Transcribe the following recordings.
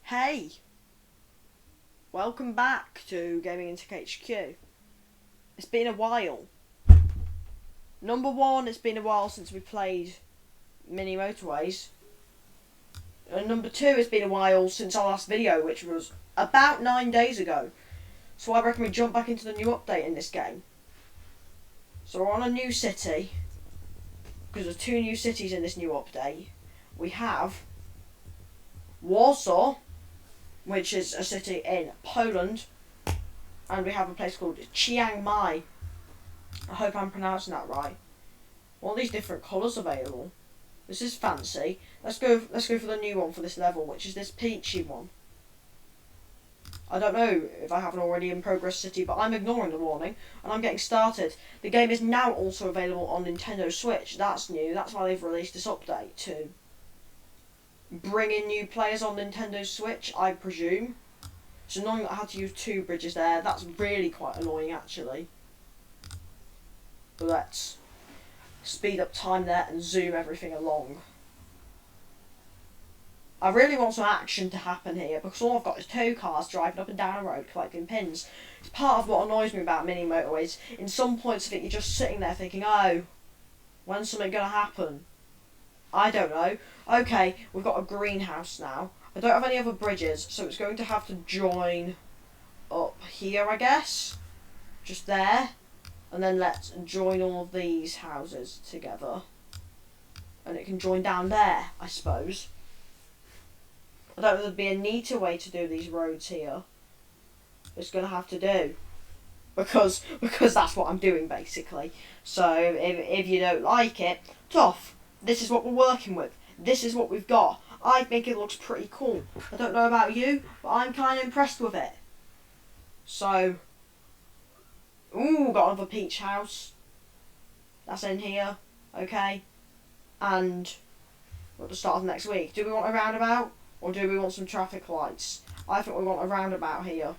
Hey, welcome back to Gaming into HQ. It's been a while. Number one, it's been a while since we played Mini Motorways. And number two, it's been a while since our last video, which was about 9 days ago. So I reckon we jump back into the new update in this game. So we're on a new city, because there's 2 new cities in this new update. We have Warsaw, which is a city in Poland, and we have a place called Chiang Mai. I hope I'm pronouncing that right. All these different colours available. This is fancy. Let's go for the new one for this level, which is this peachy one. I don't know if I have an already in progress city, but I'm ignoring the warning and I'm getting started. The game is now also available on Nintendo Switch. That's new. That's why they've released this update to bring in new players on Nintendo Switch, I presume. It's annoying that I had to use 2 bridges there. That's really quite annoying, actually. But let's speed up time there and zoom everything along. I really want some action to happen here, because all I've got is 2 cars driving up and down a road collecting pins. It's part of what annoys me about Mini Motorways. In some points of it, you're just sitting there thinking, oh, when's something going to happen? I don't know. Okay, we've got a greenhouse now. I don't have any other bridges, so it's going to have to join up here, I guess. Just there. And then let's join all of these houses together. And it can join down there, I suppose. I don't know if there'd be a neater way to do these roads here. It's going to have to do. Because that's what I'm doing, basically. So, if you don't like it, tough. This is what we're working with. This is what we've got. I think it looks pretty cool. I don't know about you, but I'm kind of impressed with it. So, ooh, got another peach house. That's in here, okay. And we're at the start of next week. Do we want a roundabout, or do we want some traffic lights? I think we want a roundabout here.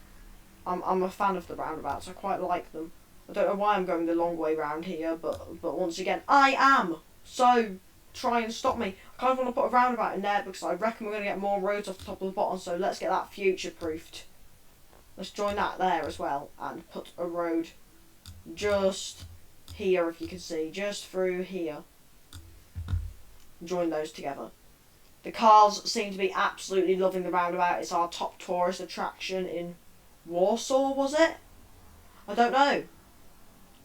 I'm a fan of the roundabouts. I quite like them. I don't know why I'm going the long way round here, but once again, I am. So try and stop me. I kind of want to put a roundabout in there because I reckon we're going to get more roads off the top of the bottom, so let's get that future-proofed. Let's join that there as well and put a road just here, if you can see, just through here. Join those together. The cars seem to be absolutely loving the roundabout. It's our top tourist attraction in Warsaw, was it? I don't know.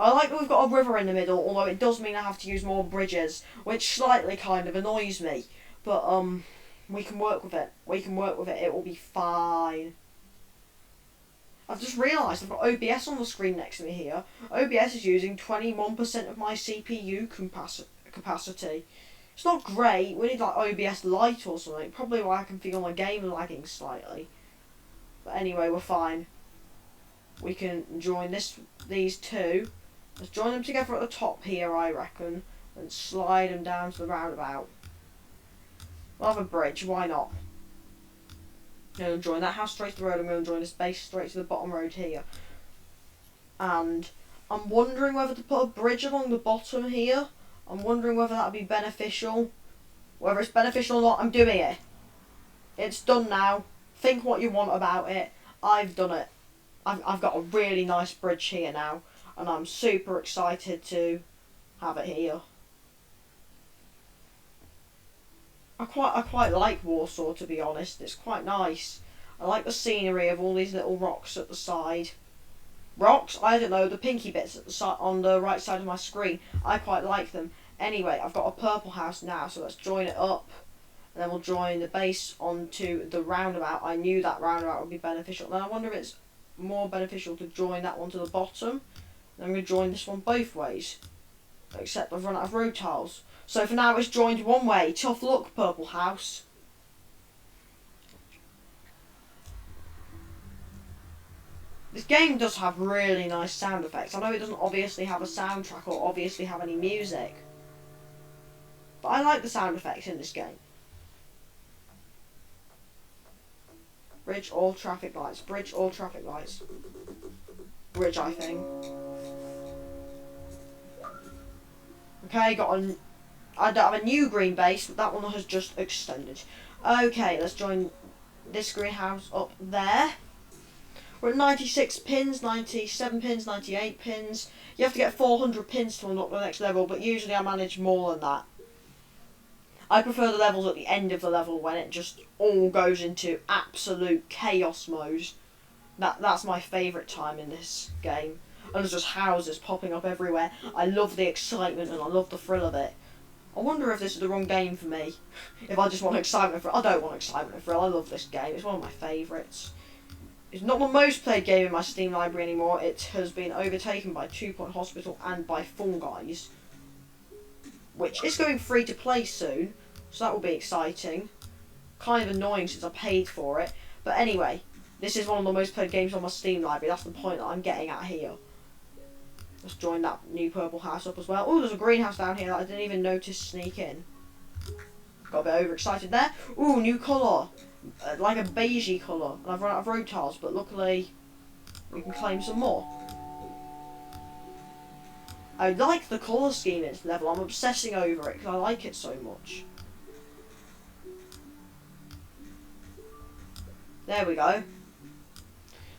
I like that we've got a river in the middle, although it does mean I have to use more bridges, which slightly kind of annoys me. But, we can work with it. We can work with it. It will be fine. I've just realised I've got OBS on the screen next to me here. OBS is using 21% of my CPU capacity. It's not great. We need, like, OBS Lite or something. Probably why I can feel my game lagging slightly. But anyway, we're fine. We can join these 2. Let's join them together at the top here, I reckon, and slide them down to the roundabout. We'll have a bridge, why not? I'm going to join that house straight to the road. I'm going to join this base straight to the bottom road here. And I'm wondering whether to put a bridge along the bottom here. I'm wondering whether that would be beneficial. Whether it's beneficial or not, I'm doing it. It's done now. Think what you want about it. I've done it. I've got a really nice bridge here now. And I'm super excited to have it here. I quite like Warsaw, to be honest. It's quite nice. I like the scenery of all these little rocks at the side. Rocks? I don't know, the pinky bits at the side on the right side of my screen. I quite like them. Anyway, I've got a purple house now, so let's join it up. And then we'll join the base onto the roundabout. I knew that roundabout would be beneficial. Now I wonder if it's more beneficial to join that one to the bottom. And I'm going to join this one both ways. Except I've run out of road tiles. So for now it's joined one way. Tough luck, purple house. This game does have really nice sound effects. I know it doesn't obviously have a soundtrack or obviously have any music. But I like the sound effects in this game. Bridge, all traffic lights. Bridge, all traffic lights. Bridge, I think. Okay, I don't have a new green base, but that one has just extended. Okay, let's join this greenhouse up there. We're at 96 pins, 97 pins, 98 pins. You have to get 400 pins to unlock the next level, but usually I manage more than that. I prefer the levels at the end of the level when it just all goes into absolute chaos mode. That's my favourite time in this game. And there's just houses popping up everywhere. I love the excitement and I love the thrill of it. I wonder if this is the wrong game for me. If I just want excitement and thrill. I don't want excitement and thrill. I love this game. It's one of my favourites. It's not the most played game in my Steam library anymore. It has been overtaken by 2 Point Hospital and by Fall Guys, which is going free to play soon, so that will be exciting. Kind of annoying since I paid for it. But anyway, this is one of the most played games on my Steam library. That's the point that I'm getting at here. Let's join that new purple house up as well. Oh, there's a greenhouse down here that I didn't even notice sneak in. Got a bit overexcited there. Ooh, new colour. Like a beigey colour. And I've run out of road tiles, but luckily we can claim some more. I like the colour scheme in this level. I'm obsessing over it because I like it so much. There we go.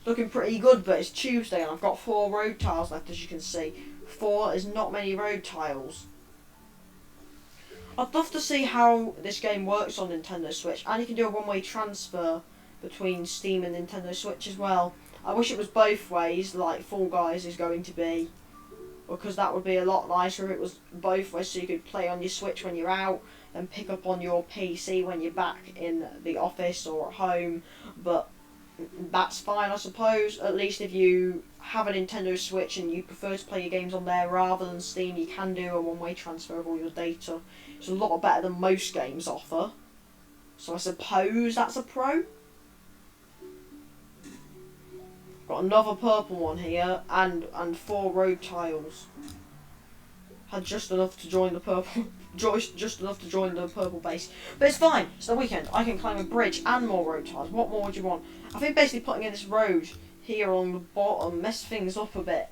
Looking pretty good, but it's Tuesday and I've got 4 road tiles left, as you can see. 4 is not many road tiles. I'd love to see how this game works on Nintendo Switch, and you can do a one-way transfer between Steam and Nintendo Switch as well. I wish it was both ways, like Fall Guys is going to be, because that would be a lot nicer if it was both ways, so you could play on your Switch when you're out and pick up on your PC when you're back in the office or at home. But that's fine, I suppose. At least if you have a Nintendo Switch and you prefer to play your games on there rather than Steam, you can do a one-way transfer of all your data. It's a lot better than most games offer. So I suppose that's a pro. Got another purple one here and 4 road tiles. Had just enough to join the purple just enough to join the purple base. But it's fine, it's the weekend. I can climb a bridge and more road tiles. What more would you want? I think basically putting in this road here on the bottom messed things up a bit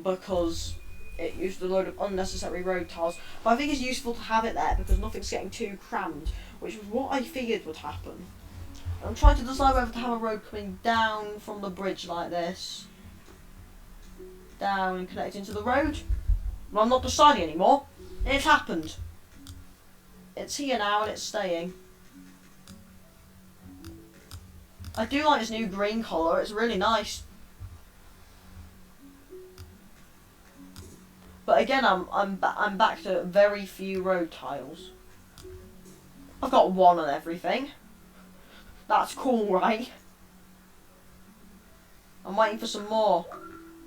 because it used a load of unnecessary road tiles. But I think it's useful to have it there because nothing's getting too crammed, which was what I figured would happen. I'm trying to decide whether to have a road coming down from the bridge like this. Down and connecting to the road. Well, I'm not deciding anymore. It's happened. It's here now and it's staying. I do like this new green colour, it's really nice. But again, I'm back to very few road tiles. I've got 1 on everything. That's cool, right? I'm waiting for some more.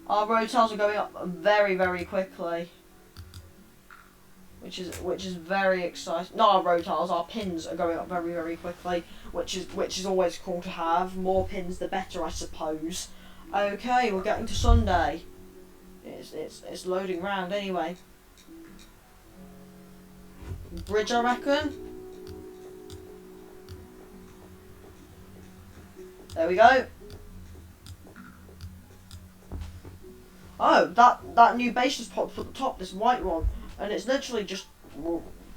Our road tiles are going up very, very quickly. Which is very exciting. Not our road tiles, our pins are going up very, very quickly, which is always cool to have. More pins the better, I suppose. Okay, we're getting to Sunday. It's loading round anyway. Bridge, I reckon. There we go. Oh, that new base just popped up at the top, this white one. And it's literally just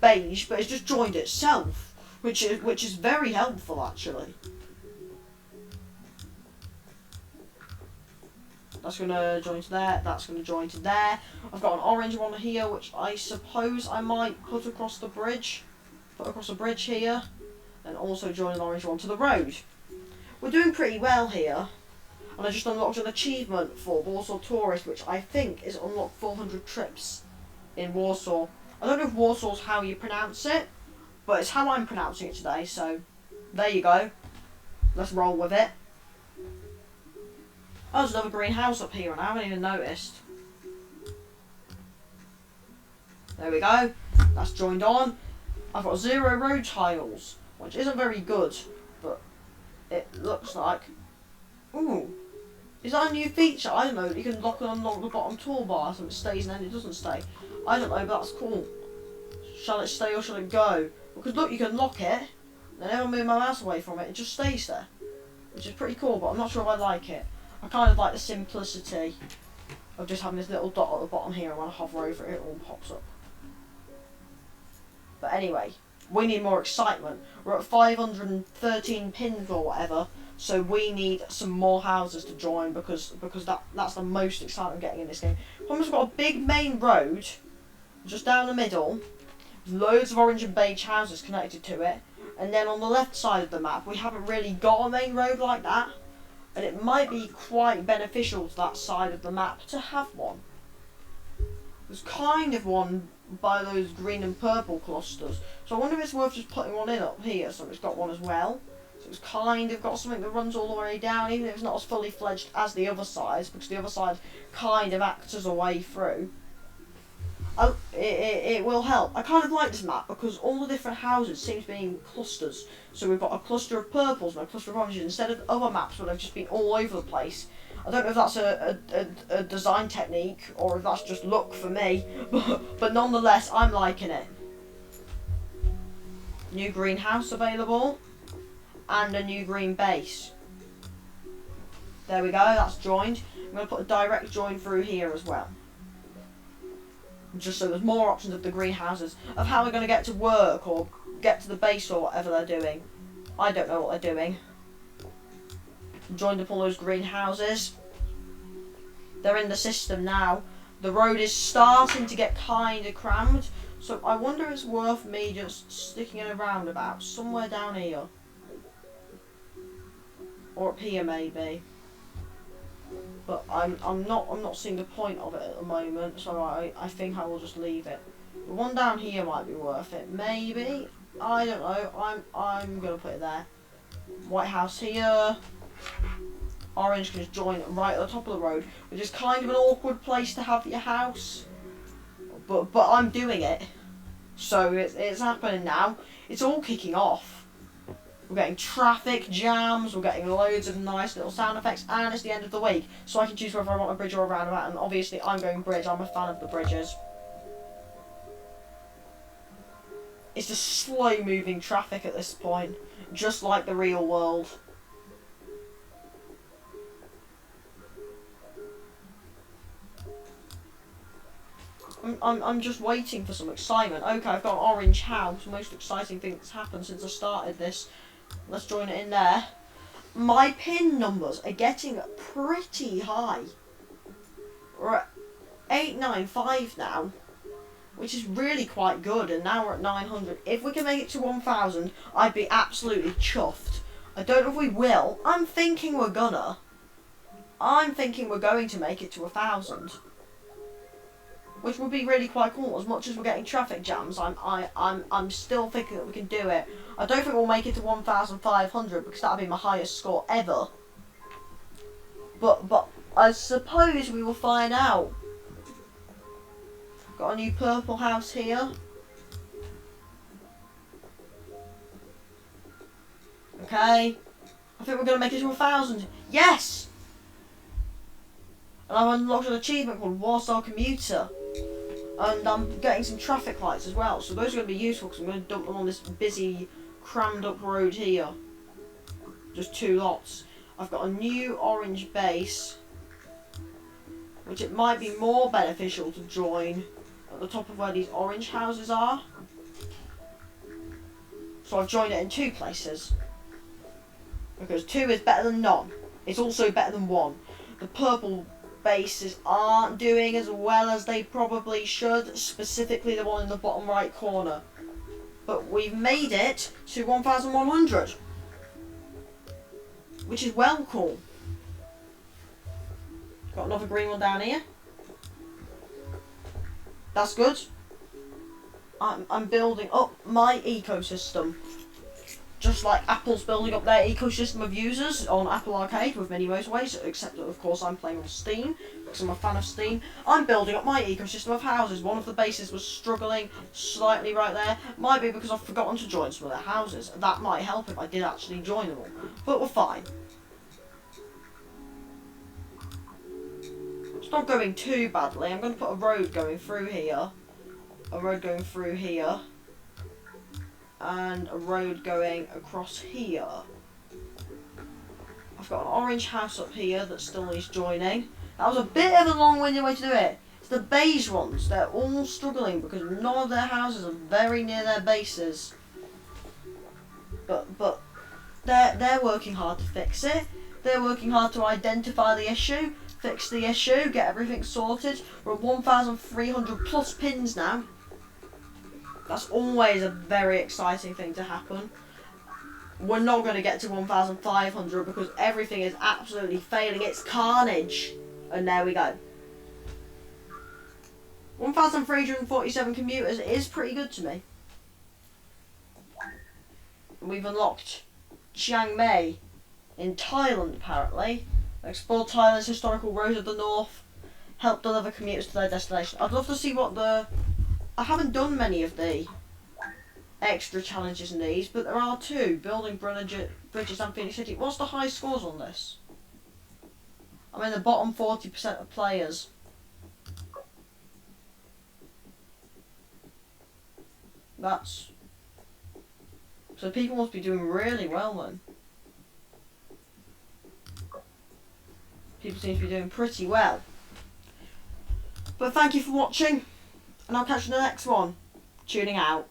beige, but it's just joined itself, which is very helpful actually. That's gonna join to there. That's gonna join to there. I've got an orange one here, which I suppose I might put across the bridge. Put across the bridge here, and also join an orange one to the road. We're doing pretty well here. And I just unlocked an achievement for Warsaw Tourist, which I think is unlock 400 trips in Warsaw. I don't know if Warsaw's how you pronounce it, but it's how I'm pronouncing it today, so there you go. Let's roll with it. Oh, there's another green house up here and I haven't even noticed. There we go. That's joined on. I've got 0 road tiles, which isn't very good, but it looks like... Ooh. Is that a new feature? I don't know. You can lock and unlock the bottom toolbar so it stays and then it doesn't stay. I don't know, but that's cool. Shall it stay or shall it go? Because look, you can lock it, and then I move my mouse away from it, it just stays there. Which is pretty cool, but I'm not sure if I like it. I kind of like the simplicity of just having this little dot at the bottom here, and when I hover over it, it all pops up. But anyway, We need more excitement. We're at 513 pins or whatever, so we need some more houses to join because that's the most excitement getting in this game. We've almost got a big main road just down the middle, loads of orange and beige houses connected to it, and then on the left side of the map we haven't really got a main road like that, and it might be quite beneficial to that side of the map to have one. There's kind of one by those green and purple clusters, so I wonder if it's worth just putting one in up here so it's got one as well. So it's kind of got something that runs all the way down, even if it's not as fully fledged as the other sides, because the other side kind of acts as a way through. It will help. I kind of like this map because all the different houses seem to be in clusters. So we've got a cluster of purples and a cluster of oranges instead of other maps where they've just been all over the place. I don't know if that's a design technique or if that's just luck for me, but nonetheless, I'm liking it. New greenhouse available and a new green base. There we go, that's joined. I'm going to put a direct join through here as well. Just so there's more options of the greenhouses, of how we're going to get to work or get to the base or whatever they're doing. I don't know what they're doing. Joined up all those greenhouses. They're in the system now. The road is starting to get kind of crammed, so I wonder if it's worth me just sticking in a roundabout somewhere down here. Or up here maybe. But I'm not seeing the point of it at the moment, so I think I will just leave it. The one down here might be worth it, maybe. I don't know. I'm gonna put it there. White house here. Orange can just join right at the top of the road, which is kind of an awkward place to have your house. But I'm doing it, so it's happening now. It's all kicking off. We're getting traffic jams, we're getting loads of nice little sound effects, and it's the end of the week, so I can choose whether I want a bridge or a roundabout, and obviously I'm going bridge. I'm a fan of the bridges. It's just slow moving traffic at this point, just like the real world. I'm just waiting for some excitement. Okay, I've got an orange house, most exciting thing that's happened since I started this. Let's join it in there. My pin numbers are getting pretty high. We're at 895 now, which is really quite good, and now we're at 900. If we can make it to 1,000, I'd be absolutely chuffed. I don't know if we will. I'm thinking we're gonna. I'm thinking we're going to make it to 1,000. Which would be really quite cool. As much as we're getting traffic jams, I'm still thinking that we can do it. I don't think we'll make it to 1,500 because that'll be my highest score ever. But I suppose we will find out. Got a new purple house here. Okay. I think we're gonna make it to 1,000. Yes! And I've unlocked an achievement called Warsaw Commuter. And I'm getting some traffic lights as well, so those are going to be useful because I'm going to dump them on this busy, crammed up road here. Just 2 lots. I've got a new orange base, which it might be more beneficial to join at the top of where these orange houses are. So I've joined it in 2 places. Because 2 is better than none. It's also better than 1. The purple bases aren't doing as well as they probably should, specifically the one in the bottom right corner. But we've made it to 1,100, which is well cool. Got another green one down here. That's good. I'm building up my ecosystem. Just like Apple's building up their ecosystem of users on Apple Arcade with Mini Motorways, except that of course I'm playing on Steam, because I'm a fan of Steam. I'm building up my ecosystem of houses. One of the bases was struggling slightly right there. Might be because I've forgotten to join some of their houses. That might help if I did actually join them all. But we're fine. It's not going too badly. I'm going to put a road going through here. A road going through here. And a road going across here. I've got an orange house up here that still needs joining. That was a bit of a long-winded way to do it. It's the beige ones. They're all struggling because none of their houses are very near their bases. But they're working hard to fix it. They're working hard to identify the issue, fix the issue, get everything sorted. We're at 1,300 plus pins now. That's always a very exciting thing to happen. We're not going to get to 1,500 because everything is absolutely failing. It's carnage. And there we go. 1,347 commuters is pretty good to me. We've unlocked Chiang Mai in Thailand, apparently. Explored Thailand's historical roads of the north. Helped deliver commuters to their destination. I'd love to see what the... I haven't done many of the extra challenges in these, but there are two. Building bridges and Phoenix City. What's the high scores on this? I'm in the bottom 40% of players. That's... So people must be doing really well then. People seem to be doing pretty well. But thank you for watching, and I'll catch you in the next one. Tuning out.